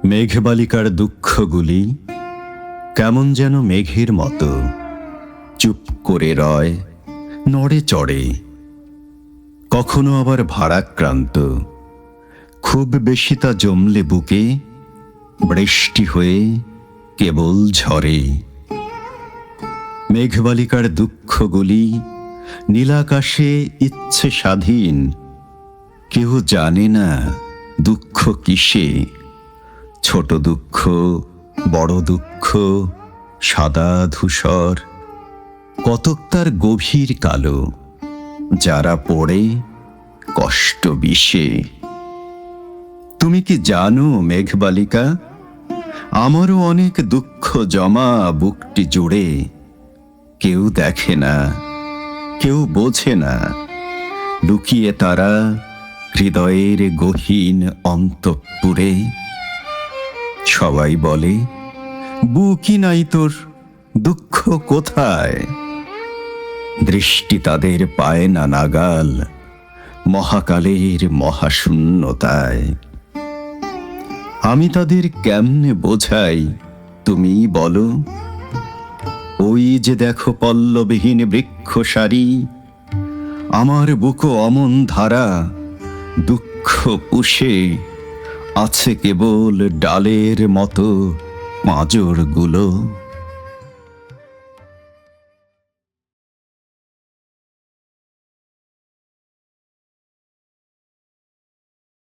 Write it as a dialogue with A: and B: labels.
A: মেঘবালিকার দুঃখগুলি কেমন যেন মেঘের মতো চুপ করে রয়, নড়ে চড়ে, কখনো আবার ভারাক্রান্ত। খুব বেশি তা জমলে বুকে বৃষ্টি হয়ে কেবল ঝরে। মেঘবালিকার দুঃখগুলি নীলাকাশে ইচ্ছে স্বাধীন। কেউ জানে না দুঃখ কিসে, ছোট দুঃখ, বড় দুঃখ, সাদা ধূসর, কতক তার গভীর কালো, যারা পড়ে কষ্ট বিষে। তুমি কি জানো মেঘবালিকা, আমারও অনেক দুঃখ জমা বুকটি জুড়ে। কেউ দেখে না, কেউ বোঝে না, লুকিয়ে তারা হৃদয়ের গহীন অন্তঃপুরে। সবাই বলে, বুকই নাই তোর, দুঃখ কোথায়? দৃষ্টি তাদের পায় না নাগাল মহাকালের মহাশূন্যতায়। আমি তাদের কেমনে বোঝাই, তুমি বলো? ওই যে দেখো পল্লবহীন বৃক্ষ সারি, আমার বুকও অমন ধারা, দুঃখ পুষে আছে কেবল ডালের মতো পাঁজরগুলো।